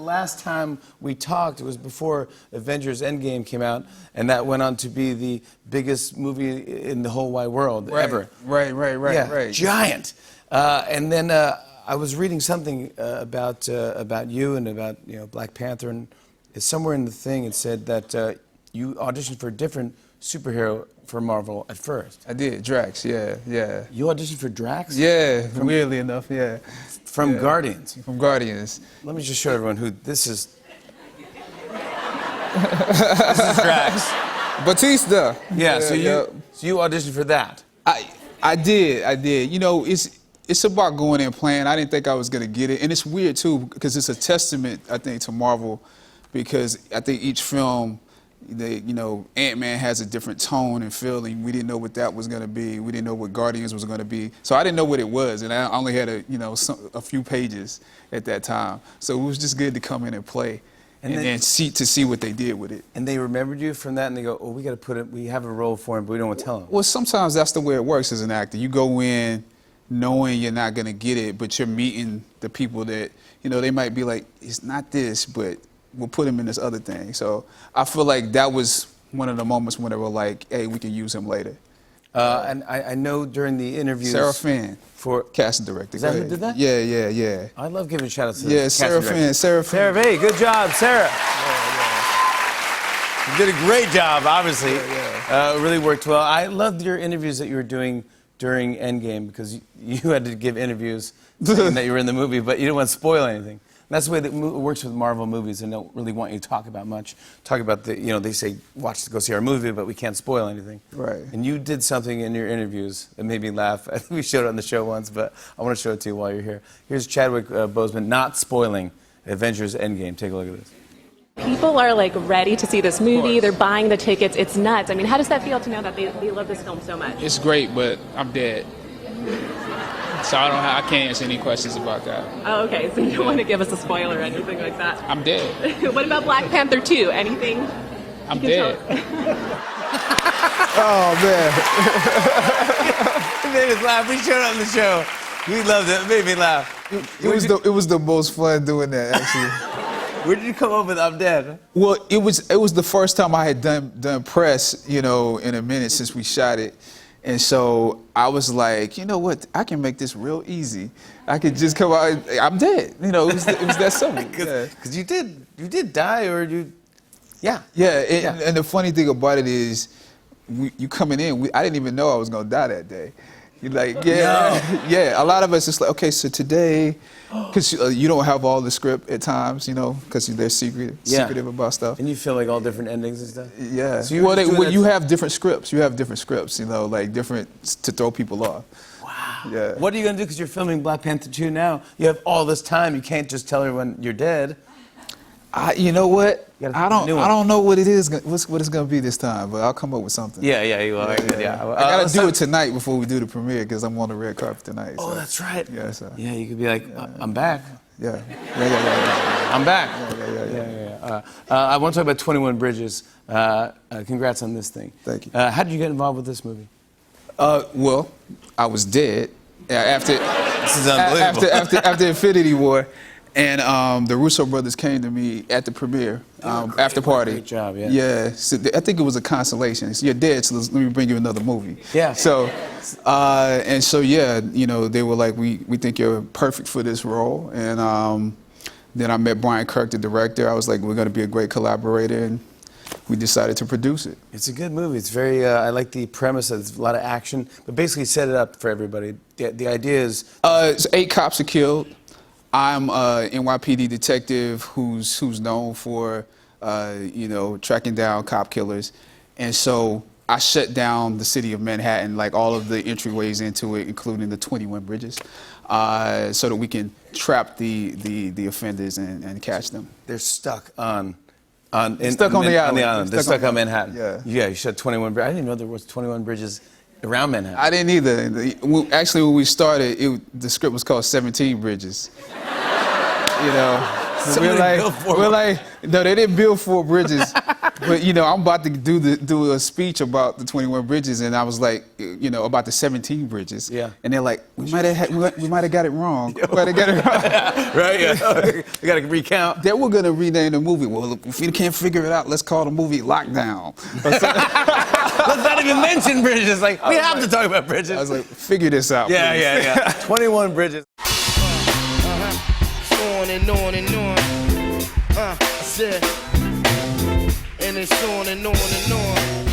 The last time we talked, it was before Avengers Endgame came out, and that went on to be the biggest movie in the whole wide world ever. Right. Giant. And then I was reading something about you and about Black Panther, and it's somewhere in the thing it said that you auditioned for a different superhero for Marvel at first. I did, Drax, yeah. You auditioned for Drax? Yeah, weirdly enough, yeah. From Guardians? From Guardians. Let me just show everyone who this is. This is Drax. Batista. Yeah, so you auditioned for that? I did. You know, it's about going in playing. I didn't think I was gonna get it, and it's weird too because it's a testament, I think, to Marvel, because I think each film, Ant-Man has a different tone and feeling. We didn't know what that was gonna be. We didn't know what Guardians was gonna be. So I didn't know what it was, and I only had a few pages at that time. So it was just good to come in and play. And then see what they did with it. And they remembered you from that, and they go, "Oh, we got to put it. We have a role for him, but we don't want to tell him." Well, sometimes that's the way it works as an actor. You go in knowing you're not gonna get it, but you're meeting the people that they might be like, "It's not this, but we'll put him in this other thing." So I feel like that was one of the moments when they were like, "Hey, we can use him later." And I know during the interviews, Sarah Finn, for casting director. Is that who did that? Yeah. I love giving shout outs to the Sarah Finn. Sarah, hey, good job, Sarah. You did a great job, obviously. It really worked well. I loved your interviews that you were doing during Endgame, because you had to give interviews saying that you were in the movie, but you didn't want to spoil anything. And that's the way that it works with Marvel movies. They don't really want you to talk about much. Talk about they say, go see our movie, but we can't spoil anything. Right. And you did something in your interviews that made me laugh. I think we showed it on the show once, but I want to show it to you while you're here. Here's Chadwick Boseman not spoiling Avengers Endgame. Take a look at this. People are like ready to see this movie. They're buying the tickets. It's nuts. I mean, how does that feel to know that they love this film so much? It's great, but I'm dead. So I can't answer any questions about that. Oh, okay. So you don't want to give us a spoiler or anything like that? I'm dead. What about Black Panther 2? Anything? I'm dead. Oh, man. It made us laugh. We showed it on the show. We loved it. It made me laugh. It was the most fun doing that, actually. Where did you come up with "I'm dead"? Well, it was the first time I had done press, in a minute since we shot it. And so I was like, you know what? I can make this real easy. I could just come out. I'm dead. It was that simple. Because you did die, or you, yeah. And the funny thing about it is, you coming in, I didn't even know I was gonna die that day. You're like, yeah. A lot of us, it's like, okay, so today, because you don't have all the script at times, because they're secretive about stuff. And you feel like all different endings and stuff. Yeah. So you have different scripts. You have different scripts, like different to throw people off. Wow. Yeah. What are you gonna do? Because you're filming Black Panther 2 now. You have all this time. You can't just tell everyone you're dead. You know what? I don't know what it is. What it's gonna be this time, but I'll come up with something. Yeah, you are. Yeah. I gotta do it tonight before we do the premiere because I'm on the red carpet tonight. Oh, so. that's right. Yeah. So. Yeah, you could be like, I'm back. Yeah. I'm back. Yeah. I want to talk about 21 Bridges. Congrats on this thing. Thank you. How did you get involved with this movie? Well, I was dead after. This is unbelievable. After Infinity War. And the Russo brothers came to me at the premiere, after party. Great job, yeah. Yeah, so I think it was a consolation. So you're dead, so let me bring you another movie. Yeah. So, they were like, we think you're perfect for this role. And then I met Brian Kirk, the director. I was like, we're gonna be a great collaborator, and we decided to produce it. It's a good movie. It's very, I like the premise. There's a lot of action, but basically set it up for everybody. The idea is... 8 cops are killed. I'm a NYPD detective who's known for, tracking down cop killers. And so I shut down the city of Manhattan, like all of the entryways into it, including the 21 bridges, so that we can trap the offenders and catch them. They're stuck on the island. They're stuck on Manhattan. Yeah, you shut 21 bridges. I didn't know there was 21 bridges around Manhattan. I didn't either. Actually, when we started, the script was called 17 Bridges. We're like, no, they didn't build 4 bridges. But you know, I'm about to do a speech about the 21 bridges, and I was like, you know, about the 17 bridges. Yeah. And they're like, we might have got it wrong. We might have got it wrong. Right? Yeah. We got to recount. They were gonna rename the movie. Well, if we can't figure it out, let's call the movie Lockdown. Let's not even mention bridges. Like, we have to talk about bridges. I was like, figure this out. Yeah, please. yeah. 21 bridges. On and on and on. I said, and it's on and on and on.